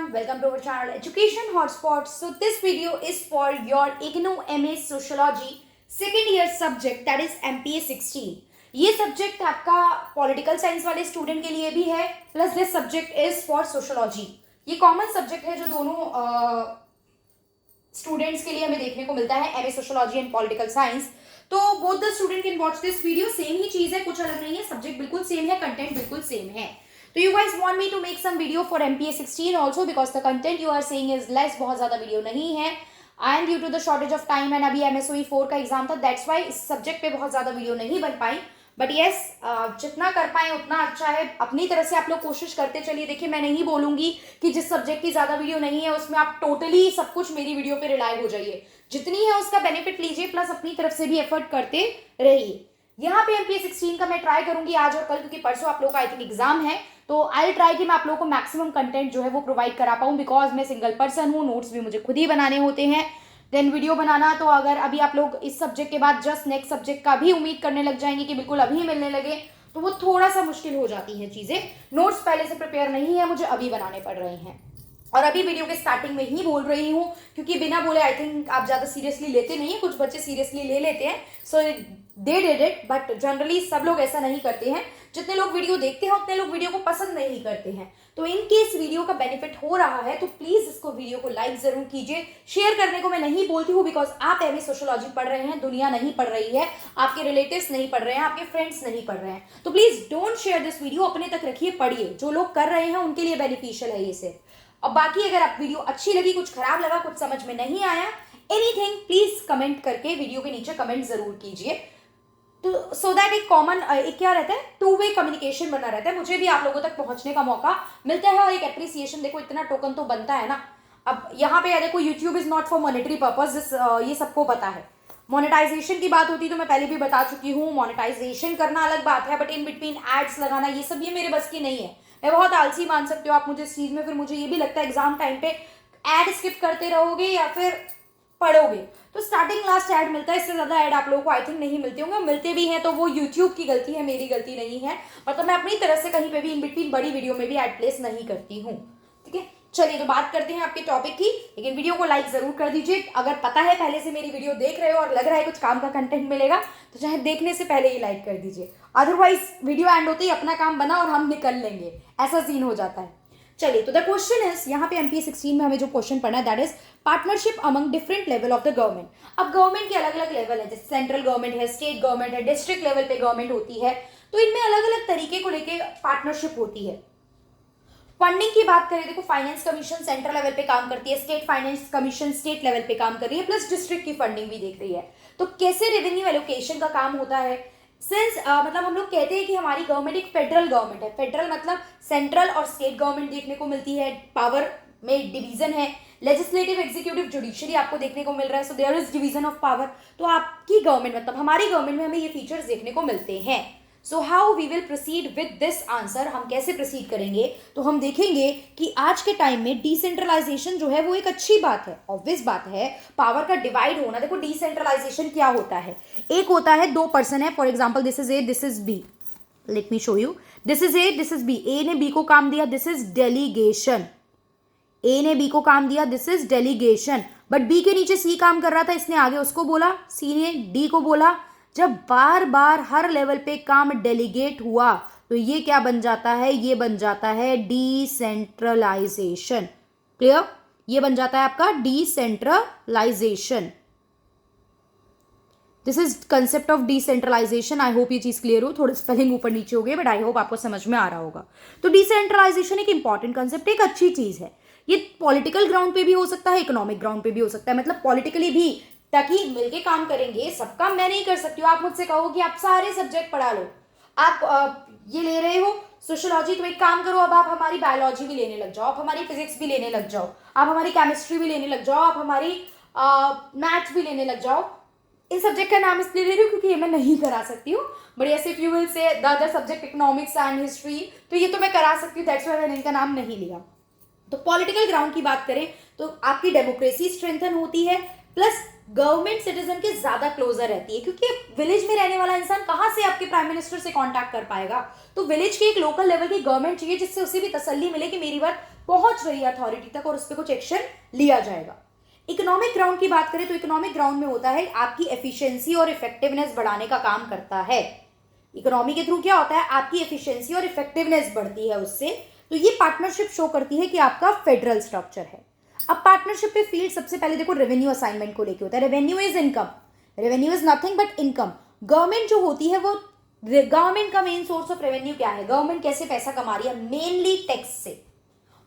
everyone, welcome to our channel Education Hotspot. So this video is for your IGNOU MA Sociology second year subject, that is MPA 16. ये subject आपका political science वाले student के लिए भी है, plus this subject is for sociology. ये common subject है जो दोनों स्टूडेंट्स के लिए हमें देखने को मिलता है, MA sociology and political science. तो both the student can watch this video. Same ही चीज है, कुछ अलग नहीं है, सब्जेक्ट बिल्कुल सेम है, कंटेंट बिल्कुल सेम है. तो you guys want me to make some video for MPA 16 also because the content you are seeing is less, बहुत ज़्यादा वीडियो नहीं है and due to the shortage of time and अभी MSOE 4 का exam था, that's why इस subject पे बहुत ज़्यादा वीडियो नहीं बन पाई. बट येस, जितना कर पाए उतना अच्छा है. अपनी तरह से आप लोग कोशिश करते चलिए. देखिए, मैं नहीं बोलूंगी कि जिस सब्जेक्ट की ज़्यादा वीडियो नहीं है उसमें आप टोटली सब कुछ मेरी वीडियो पे रिलाई हो जाइए. जितनी है उसका बेनिफिट लीजिए, प्लस अपनी तरफ से भी एफर्ट करते रहिए. यहाँ पे MPA 16 का मैं ट्राई करूंगी आज और कल, क्योंकि परसों आप लोगों का आई थिंक एग्जाम है. तो आई ट्राई कि मैं आप लोगों को मैक्सिमम कंटेंट जो है वो प्रोवाइड करा पाऊँ, बिकॉज मैं सिंगल पर्सन हूँ, नोट्स भी मुझे खुद ही बनाने होते हैं, देन वीडियो बनाना. तो अगर अभी आप लोग इस सब्जेक्ट के बाद जस्ट नेक्स्ट सब्जेक्ट का भी उम्मीद करने लग जाएंगे कि बिल्कुल अभी मिलने लगे, तो वो थोड़ा सा मुश्किल हो जाती है चीज़ें. नोट्स पहले से प्रिपेयर नहीं है, मुझे अभी बनाने पड़ रहे हैं. और अभी वीडियो के स्टार्टिंग में ही बोल रही हूँ, क्योंकि बिना बोले आई थिंक आप ज़्यादा सीरियसली लेते नहीं हैं. कुछ बच्चे सीरियसली ले लेते हैं, so they did it, but generally सब लोग ऐसा नहीं करते हैं. जितने लोग वीडियो देखते हैं उतने लोग वीडियो को पसंद नहीं करते हैं. तो इन केस वीडियो का बेनिफिट हो रहा है तो प्लीज इसको वीडियो को लाइक जरूर कीजिए. शेयर करने को मैं नहीं बोलती हूँ, बिकॉज आप एमए सोशोलॉजी पढ़ रहे हैं, दुनिया नहीं पढ़ रही है, आपके रिलेटिव्स नहीं पढ़ रहे हैं, आपके फ्रेंड्स नहीं पढ़ रहे हैं. तो please don't share this video, अपने तक रखिए, पढ़िए. जो लोग कर रहे हैं उनके लिए बेनिफिशियल है ये सिर्फ. और बाकी अगर आप वीडियो अच्छी लगी, कुछ खराब लगा, कुछ समझ में नहीं आया, एनीथिंग, प्लीज कमेंट करके वीडियो के नीचे कमेंट जरूर कीजिए. तो सो दैट एक कॉमन एक क्या रहता है, टू वे कम्युनिकेशन बना रहता है. मुझे भी आप लोगों तक पहुंचने का मौका मिलता है और एक एप्रिसिएशन. देखो, इतना टोकन तो बनता है ना. अब यहाँ पे देखो, YouTube is not for monetary purpose, ये सबको पता है. मोनेटाइजेशन की बात होती तो मैं पहले भी बता चुकी हूँ, मोनेटाइजेशन करना अलग बात है, बट इन बिटवीन एड्स लगाना ये सब ये मेरे बस की नहीं है. मैं बहुत आलसी मान सकते हो आप मुझे इस चीज में. फिर मुझे ये भी लगता है एग्जाम टाइम पे एड स्किप करते रहोगे या फिर पढ़ोगे तो स्टार्टिंग लास्ट ऐड मिलता है, इससे ज्यादा ऐड आप लोगों को आई थिंक नहीं मिलते होंगे. मिलते भी हैं तो वो यूट्यूब की गलती है, मेरी गलती नहीं है. मतलब मैं अपनी तरफ से कहीं पे भी इन बिटवीन बड़ी वीडियो में भी ऐड प्लेस नहीं करती हूँ. ठीक है, चलिए तो बात करते हैं आपके टॉपिक की. लेकिन वीडियो को लाइक जरूर कर दीजिए. अगर पता है पहले से मेरी वीडियो देख रहे हो और लग रहा है कुछ काम का कंटेंट मिलेगा, तो चाहे देखने से पहले ही लाइक कर दीजिए. अदरवाइज वीडियो एंड होते ही अपना काम बना और हम निकल लेंगे, ऐसा सीन हो जाता है. चलिए, तो द क्वेश्चन इज, यहाँ पे MPA 16 में हमें जो क्वेश्चन पढ़ना है, that is partnership among different level of the government. अब गवर्नमेंट के अलग अलग लेवल है, जैसे सेंट्रल गवर्नमेंट है, स्टेट गवर्नमेंट है, डिस्ट्रिक्ट लेवल पे गवर्नमेंट होती है. तो इनमें अलग अलग तरीके को लेके पार्टनरशिप होती है. फंडिंग की बात करें, देखो, फाइनेंस कमीशन सेंट्रल लेवल पे काम करती है, state finance commission state level पे काम कर रही है, प्लस डिस्ट्रिक्ट की फंडिंग भी देख रही है. तो कैसे रेवेन्यू एलोकेशन का काम होता है, सिंस मतलब हम लोग कहते हैं कि हमारी गवर्नमेंट एक फेडरल गवर्नमेंट है. फेडरल मतलब सेंट्रल और स्टेट गवर्नमेंट देखने को मिलती है. पावर में डिवीजन है, लेजिस्लेटिव, एग्जीक्यूटिव, जुडिशरी आपको देखने को मिल रहा है. So there is division of power. तो आपकी गवर्नमेंट मतलब हमारी गवर्नमेंट में हमें ये फीचर्स देखने को मिलते हैं. So how we will proceed with this answer, हम कैसे प्रोसीड करेंगे, तो हम देखेंगे कि आज के टाइम में डिसेंट्रलाइजेशन जो है वो एक अच्छी बात है. ऑब्वियस बात है, पावर का डिवाइड होना. देखो, डिसेंट्रलाइजेशन क्या होता है, एक होता है दो पर्सन है, for example this is A, this is B. Let me show you, this is A, this is B. A ने बी को काम दिया, दिस इज डेलीगेशन. ए ने बी को काम दिया, this is delegation. But B के नीचे सी काम कर रहा था, इसने आगे उसको बोला, सी ने डी को बोला. जब बार बार हर लेवल पे काम डेलीगेट हुआ तो ये क्या बन जाता है, ये बन जाता है डिसेंट्रलाइजेशन. क्लियर, ये बन जाता है आपका decentralisation. This is concept of decentralisation. I hope ये चीज क्लियर हो. थोड़ी स्पेलिंग ऊपर नीचे हो गई, बट आई होप आपको समझ में आ रहा होगा. तो डिसेंट्रलाइजेशन एक इंपॉर्टेंट कंसेप्ट, एक अच्छी चीज है. ये पॉलिटिकल ग्राउंड पे भी हो सकता है, इकोनॉमिक ग्राउंड पे भी हो सकता है. मतलब पॉलिटिकली भी, ताकि मिलके काम करेंगे. सब काम मैं नहीं कर सकती हूँ. आप मुझसे कहो कि आप सारे सब्जेक्ट पढ़ा लो, आप ये ले रहे हो सोशोलॉजी, तो एक काम करो, अब आप हमारी बायोलॉजी भी लेने लग जाओ, आप हमारी फिजिक्स भी लेने लग जाओ, आप हमारी केमिस्ट्री भी लेने लग जाओ, आप हमारी मैथ्स भी लेने लग जाओ. इन सब्जेक्ट का नाम इसलिए ले रही हूँ क्योंकि ये मैं नहीं करा सकती हूँ. बट ऐसे if you will say the other subject economics and history, तो ये तो मैं करा सकती हूँ, दैट्स व्हाई मैंने इनका नाम नहीं लिया. तो पॉलिटिकल ग्राउंड की बात करें तो आपकी डेमोक्रेसी स्ट्रेंथन होती है, प्लस गवर्नमेंट सिटीजन के ज्यादा क्लोजर रहती है, क्योंकि विलेज में रहने वाला इंसान कहाँ से आपके प्राइम मिनिस्टर से कांटेक्ट कर पाएगा। तो विलेज की एक लोकल लेवल की गवर्नमेंट चाहिए जिससे उसे भी तसल्ली मिले कि मेरी बात पहुंच रही है अथॉरिटी तक और उस पर कुछ एक्शन लिया जाएगा। इकोनॉमिक ग्राउंड की बात करें तो इकोनॉमिक ग्राउंड में होता है आपकी एफिशिएंसी और इफेक्टिवनेस बढ़ाने का काम करता है। इकोनॉमी के थ्रू क्या होता है, आपकी एफिशिएंसी और इफेक्टिवनेस बढ़ती है उससे। तो ये पार्टनरशिप शो करती है कि आपका फेडरल स्ट्रक्चर है। अब पार्टनरशिप पे फील्ड सबसे पहले देखो रेवेन्यू असाइनमेंट को लेके होता है। Revenue is income, revenue is nothing but income. Government जो होती है वो, गवर्नमेंट का मेन सोर्स ऑफ रेवेन्यू क्या है, गवर्नमेंट कैसे पैसा कमा रही है, मेनली टैक्स से।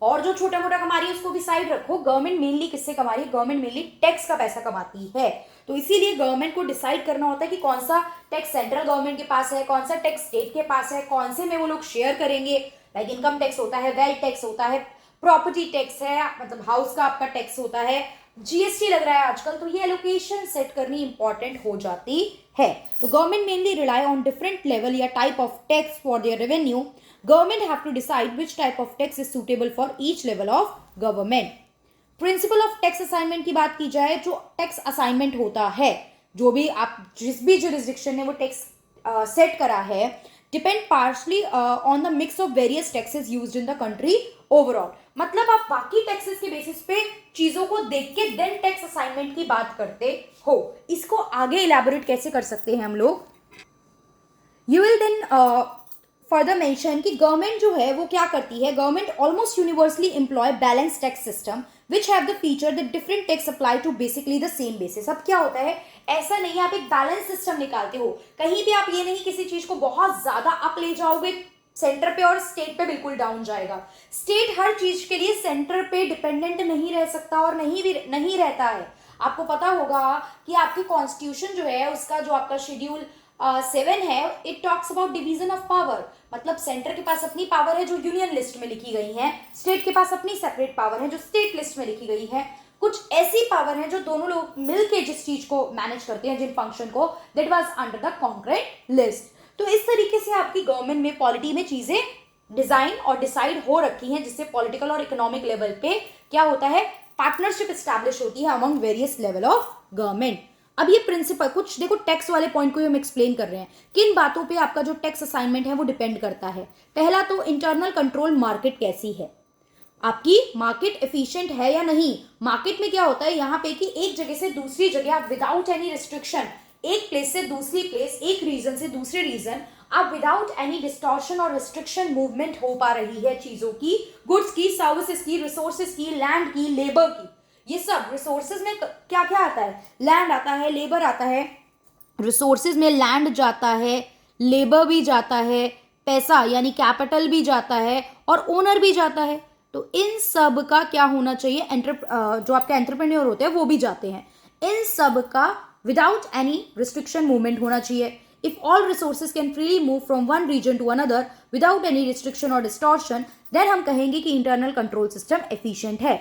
और जो छोटा मोटा कमा रही है उसको भी साइड रखो, गवर्नमेंट मेनली किससे कमा रही है, गवर्नमेंट मेनली टैक्स का पैसा कमाती है। तो इसीलिए गवर्नमेंट को डिसाइड करना होता है कि कौन सा टैक्स सेंट्रल गवर्नमेंट के पास है, कौन सा टैक्स स्टेट के पास है, कौन से में वो लोग शेयर करेंगे। लाइक इनकम टैक्स होता है, वेल्थ टैक्स होता है, प्रॉपर्टी टैक्स है, मतलब हाउस का आपका टैक्स होता है, जीएसटी लग रहा है आजकल। तो ये एलोकेशन सेट करनी इंपॉर्टेंट हो जाती है। तो government mainly rely on different level या type of tax for their revenue. Government have to decide which type of tax is suitable for each level of government. Principle of tax assignment की बात की जाए, जो tax assignment होता है, जो भी आप जिस भी जुरिस्डिक्शन ने वो टैक्स सेट करा है, depend partially on the mix of various taxes used in the country overall. मतलब आप बाकी टैक्सेस के बेसिस पे चीजों को देख के देन टैक्स असाइनमेंट की बात करते हो। इसको आगे इलैबोरेट कैसे कर सकते हैं हम लोग, you will then further mention कि गवर्नमेंट जो है वो क्या करती है, government almost universally employ balance tax system which have the feature that different tax apply to basically the same basis. अब क्या होता है, ऐसा नहीं है आप एक बैलेंस सिस्टम निकालते हो, कहीं भी आप ये नहीं किसी चीज को बहुत ज्यादा अप ले जाओगे सेंटर पे और स्टेट पे बिल्कुल डाउन जाएगा। स्टेट हर चीज के लिए सेंटर पे डिपेंडेंट नहीं रह सकता और नहीं रहता है। आपको पता होगा कि आपकी कॉन्स्टिट्यूशन जो है उसका जो आपका शेड्यूल 7 है, it talks about division of power. मतलब सेंटर के पास अपनी पावर है जो यूनियन लिस्ट में लिखी गई है, स्टेट के पास अपनी सेपरेट पावर है जो स्टेट लिस्ट में लिखी गई है। कुछ ऐसी पावर है जो दोनों लोग मिलके जिस चीज को मैनेज करते हैं, जिन फंक्शन को, that was under the concurrent list. तो इस तरीके से आपकी गवर्नमेंट में पॉलिटी में चीजें डिजाइन और डिसाइड हो रखी हैं, जिससे पॉलिटिकल और इकोनॉमिक लेवल पे क्या होता है, पार्टनरशिप एस्टैब्लिश होती है among various level of government. अब ये प्रिंसिपल कुछ देखो टैक्स वाले पॉइंट को हम एक्सप्लेन कर रहे हैं, किन बातों पे आपका जो टैक्स असाइनमेंट है वो डिपेंड करता है। पहला तो इंटरनल कंट्रोल मार्केट कैसी है, आपकी मार्केट एफिशिएंट है या नहीं। मार्केट में क्या होता है यहाँ पे कि एक जगह से दूसरी जगह आप विदाउट एनी रिस्ट्रिक्शन, एक प्लेस से दूसरी प्लेस, एक रीजन से दूसरे रीजन, आप विदाउट एनी डिस्टॉर्शन और रिस्ट्रिक्शन मूवमेंट हो पा रही है चीजों की, गुड्स की, सर्विसेज की, रिसोर्सेज की, लैंड की, लेबर की। ये सब रिसोर्सेज में क्या क्या आता है, लैंड आता है, लेबर आता है। रिसोर्सेज में लैंड जाता है, लेबर भी जाता है, पैसा यानी कैपिटल भी जाता है और ओनर भी जाता है। तो इन सब का क्या होना चाहिए, जो आपके एंटरप्रेन्योर होते हैं वो भी जाते हैं, इन सब का विदाउट एनी रिस्ट्रिक्शन मूवमेंट होना चाहिए। If all resources can freely move from one region to another without any restriction or distortion, then हम कहेंगे कि इंटरनल कंट्रोल सिस्टम एफिशिएंट है।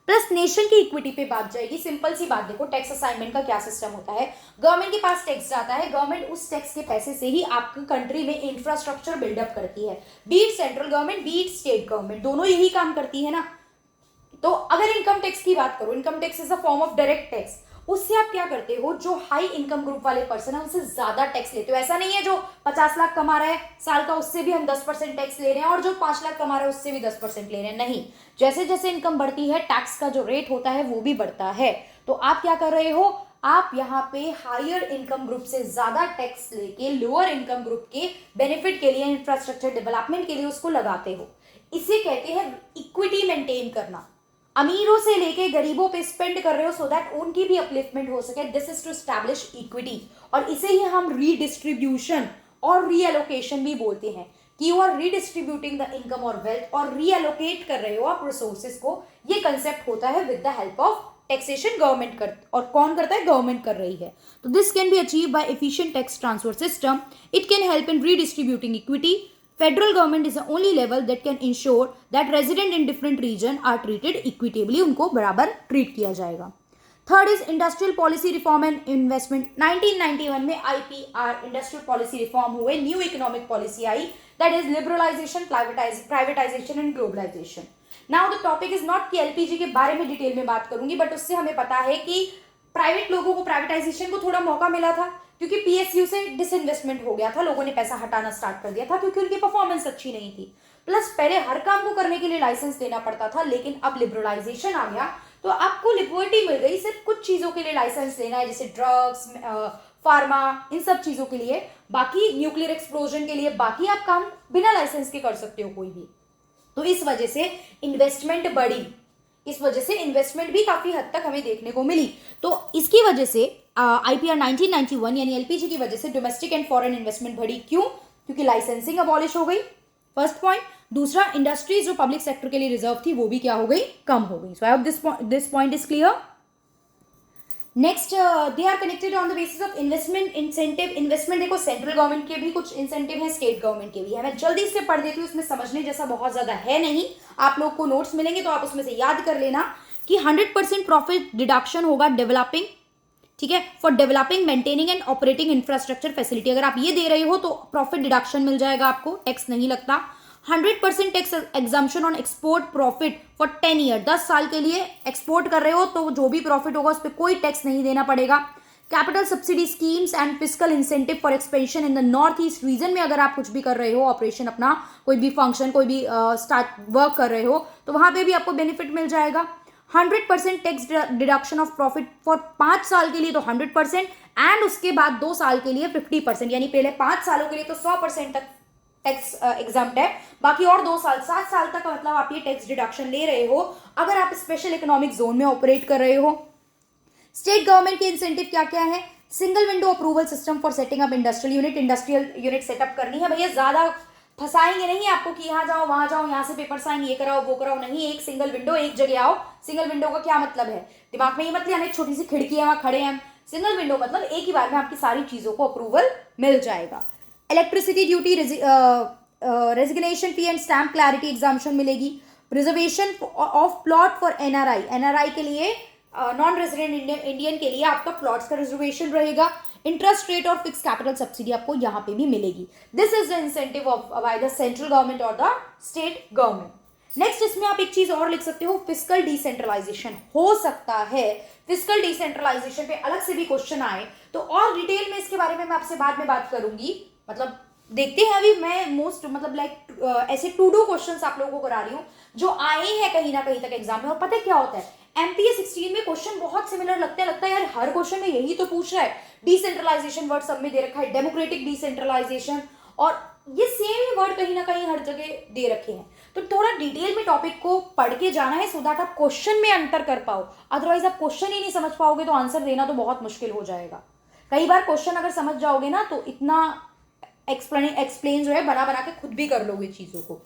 प्लस नेशन की इक्विटी पे बात जाएगी। सिंपल सी बात देखो, टैक्स असाइनमेंट का क्या सिस्टम होता है, गवर्नमेंट के पास टैक्स जाता है, गवर्नमेंट उस टैक्स के पैसे से ही आपकी कंट्री में इंफ्रास्ट्रक्चर बिल्डअप करती है, be it central government be it state government, दोनों यही काम करती है ना। तो अगर इनकम टैक्स की बात करो, income tax is a form of direct tax. उससे आप क्या करते हो, जो हाई इनकम ग्रुप वाले पर्सन है उनसे ज्यादा टैक्स लेते हो। ऐसा नहीं है जो 50 लाख कमा रहा है साल का उससे भी हम 10% टैक्स ले रहे हैं और जो 5 लाख कमा रहा है उससे भी 10% ले रहे हैं, नहीं। जैसे जैसे इनकम बढ़ती है टैक्स का जो रेट होता है वो भी बढ़ता है। तो आप क्या कर रहे हो, आप यहाँ पे हायर इनकम ग्रुप से ज्यादा टैक्स लेके लोअर इनकम ग्रुप के बेनिफिट के लिए, इंफ्रास्ट्रक्चर डेवलपमेंट के लिए उसको लगाते हो। इसे कहते हैं इक्विटी मेंटेन करना। अमीरों से लेके गरीबों पे स्पेंड कर रहे हो सो दैट उनकी भी अपलिफ्टमेंट हो सके। This is to establish equity, और इसे ही हम रीडिस्ट्रीब्यूशन और रीएलोकेशन भी बोलते हैं कि यू आर रीडिस्ट्रीब्यूटिंग द इनकम और वेल्थ और रीएलोकेट कर रहे हो आप रिसोर्सेज को। ये कंसेप्ट होता है with the help of taxation. Government कर, और कौन करता है, गवर्नमेंट कर रही है। तो this can be achieve by efficient tax transfer system. It can help in redistributing equity. Federal government is the only level that can ensure that resident in different region are treated equitably, उनको बराबर treat किया जाएगा। Third is industrial policy reform and investment. 1991 में IPR industrial policy reform हुए, new economic policy आई, that is liberalisation, privatisation and globalisation. Now the topic is not कि LPG के बारे में डिटेल में बात करूंगी, बट उससे हमें पता है कि प्राइवेट लोगों को, प्राइवेटाइजेशन को थोड़ा मौका मिला था क्योंकि पीएसयू से डिसइन्वेस्टमेंट हो गया था, लोगों ने पैसा हटाना स्टार्ट कर दिया था क्योंकि उनकी परफॉर्मेंस अच्छी नहीं थी। प्लस पहले हर काम को करने के लिए लाइसेंस लेना पड़ता था, लेकिन अब लिबरलाइजेशन आ गया तो आपको लिबर्टी मिल गई, सिर्फ कुछ चीजों के लिए लाइसेंस लेना है, जैसे ड्रग्स, फार्मा, इन सब चीजों के लिए। बाकी न्यूक्लियर एक्सप्लोजन के लिए बाकी आप काम बिना लाइसेंस के कर सकते हो कोई भी। तो इस वजह से इन्वेस्टमेंट बढ़ी, इस वजह से इन्वेस्टमेंट भी काफी हद तक हमें देखने को मिली। तो इसकी वजह से आईपीआर 1991 यानी एलपीजी की वजह से डोमेस्टिक एंड फॉरेन इन्वेस्टमेंट बढ़ी। क्यों? क्योंकि लाइसेंसिंग अबॉलिश हो गई, फर्स्ट पॉइंट। दूसरा, इंडस्ट्रीज जो पब्लिक सेक्टर के लिए रिजर्व थी वो भी क्या हो गई? कम हो गई। So I hope this point is clear. Next, they are connected on the basis of investment incentive. Investment देखो, सेंट्रल गवर्नमेंट के भी कुछ इंसेंटिव है, स्टेट गवर्नमेंट के भी है। मैं जल्दी से पढ़ देती हूँ, इसमें समझने जैसा बहुत ज्यादा है नहीं। आप लोग को नोट्स मिलेंगे तो आप उसमें से याद कर लेना कि 100% प्रॉफिट डिडक्शन होगा डेवलपिंग, ठीक है, for developing, maintaining and operating infrastructure facility. अगर आप ये दे रहे हो तो प्रॉफिट डिडक्शन मिल जाएगा आपको, टैक्स नहीं लगता। 100% tax exemption on export profit for 10 year, 10 साल के लिए एक्सपोर्ट कर रहे हो तो जो भी प्रॉफिट होगा उस पर कोई टैक्स नहीं देना पड़ेगा। Capital subsidy schemes and fiscal incentive for expansion in the north east region में अगर आप कुछ भी कर रहे हो, ऑपरेशन अपना, कोई भी फंक्शन, कोई भी स्टार्ट वर्क कर रहे हो तो वहां पे भी आपको बेनिफिट मिल जाएगा। 100% tax deduction of profit for 5 साल के लिए तो 100% एंड उसके बाद 2 साल के लिए 50%, यानी पहले 5 सालों के लिए तो 100% तक टैक्स एग्जाम्प्ट है, बाकी और 2 साल, 7 साल तक मतलब आप ये टैक्स डिडक्शन ले रहे हो अगर आप स्पेशल इकोनॉमिक जोन में ऑपरेट कर रहे हो। स्टेट गवर्नमेंट के इंसेंटिव क्या क्या है? Single window approval system for setting up industrial unit setup करनी है। भैया ज्यादा फंसाएंगे नहीं आपको कि यहाँ जाओ वहां जाओ, यहाँ से पेपर साइन, ये कराओ वो कराओ, नहीं, एक सिंगल विंडो, एक जगह आओ। सिंगल विंडो का क्या मतलब है? दिमाग में ये मतलब एक छोटी सी खिड़की है, वहां खड़े हैं। सिंगल विंडो मतलब एक ही बार में आपकी सारी चीजों को अप्रूवल मिल जाएगा। Electricity duty resignation fee and stamp clarity exemption मिलेगी। Reservation of plot for NRI, NRI के लिए, नॉन रेजिडेंट इंडियन के लिए आपका प्लॉट्स का रिजर्वेशन रहेगा। इंटरेस्ट रेट और फिक्स कैपिटल सब्सिडी आपको यहाँ पे भी मिलेगी। This is the incentive of by the central government और द स्टेट गवर्नमेंट। नेक्स्ट, इसमें आप एक चीज और लिख सकते हो, फिस्कल डिसेंट्रलाइजेशन हो सकता है। फिस्कल डिसेंट्रलाइजेशन पे अलग से भी क्वेश्चन आए तो और डिटेल में इसके बारे में मैं आपसे बाद में बात करूंगी। मतलब देखते हैं, अभी मैं मोस्ट मतलब लाइक ऐसे टू डू क्वेश्चंस आप लोगों को करा रही हूँ जो आए हैं कहीं ना कहीं तक एग्जाम में। और पता है क्या होता है, एमपीए 16 में क्वेश्चन बहुत सिमिलर लगता है यार हर क्वेश्चन में यही तो पूछ रहा है। डिसेंट्रलाइजेशन वर्ड सब में दे रखा है, डेमोक्रेटिक डिसेंट्रलाइजेशन, और ये सेम ही वर्ड कहीं ना कहीं हर जगह दे रखे हैं। तो थोड़ा डिटेल में टॉपिक को पढ़ के जाना है सो दैट आप क्वेश्चन में अंतर कर पाओ। अदरवाइज आप क्वेश्चन ही नहीं समझ पाओगे तो आंसर देना तो बहुत मुश्किल हो जाएगा। कई बार क्वेश्चन अगर समझ जाओगे ना तो इतना एक्सप्लेन जो है बना बना के खुद भी कर लोगे चीजों को।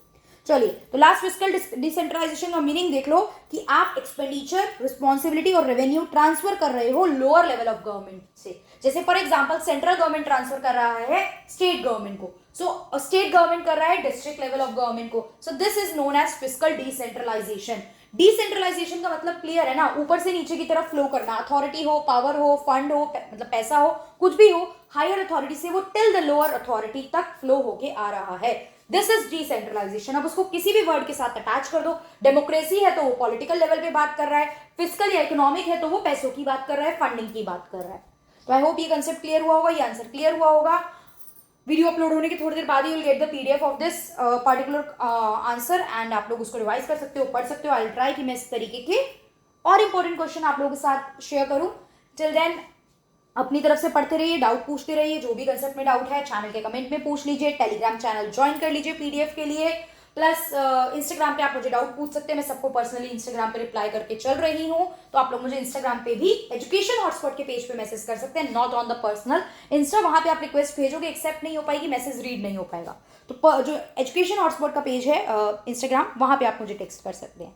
चलिए, तो लास्ट फिस्कल डिसेंट्रलाइजेशन का मीनिंग देख लो कि आप एक्सपेंडिचर, रिस्पॉन्सिबिलिटी और रेवेन्यू ट्रांसफर कर रहे हो लोअर लेवल ऑफ गवर्नमेंट से। जैसे for example central government transfer कर रहा है स्टेट गवर्नमेंट को, सो स्टेट गवर्नमेंट कर रहा है डिस्ट्रिक्ट लेवल ऑफ गवर्नमेंट को। So this is known as fiscal decentralisation. Decentralisation का मतलब क्लियर है ना, ऊपर से नीचे की तरफ फ्लो करना। अथॉरिटी हो, पावर हो, फंड हो, मतलब पैसा हो, कुछ भी हो, हायर अथॉरिटी से वो टिल द लोअर अथॉरिटी तक फ्लो होके आ रहा है। This is decentralisation. अब उसको किसी भी वर्ड के साथ अटैच कर दो। डेमोक्रेसी है तो वो पॉलिटिकल लेवल पे बात कर रहा है, फिस्कल या इकोनॉमिक है तो वो पैसों की बात कर रहा है, फंडिंग की बात कर रहा है। तो आई होप ये कंसेप्ट क्लियर हुआ होगा, ये आंसर क्लियर हुआ होगा। वीडियो अपलोड होने के थोड़ी देर बाद he will get the PDF of this particular answer and आप लोग उसको रिवाइज कर सकते हो, पढ़ सकते हो। आई विल ट्राई कि मैं इस तरीके के और इंपॉर्टेंट क्वेश्चन आप लोगों के साथ शेयर करूं। टिल देन अपनी तरफ से पढ़ते रहिए, डाउट पूछते रहिए, जो भी कंसेप्ट में डाउट है चैनल के कमेंट में पूछ लीजिए। टेलीग्राम चैनल ज्वाइन कर लीजिए पीडीएफ के लिए। प्लस इंस्टाग्राम पे आप मुझे डाउट पूछ सकते हैं, मैं सबको पर्सनली इंस्टाग्राम पे रिप्लाई करके चल रही हूँ। तो आप लोग मुझे इंस्टाग्राम पे भी एजुकेशन हॉटस्पॉट के पेज पे मैसेज कर सकते हैं, not on the personal Insta. वहां पे आप रिक्वेस्ट भेजोगे, एक्सेप्ट नहीं हो पाएगी, मैसेज रीड नहीं हो पाएगा। तो जो एजुकेशन हॉटस्पॉट का पेज है इंस्टाग्राम, वहां पे आप मुझे टेक्स्ट कर सकते हैं।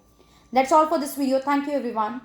That's all for this video. Thank you everyone.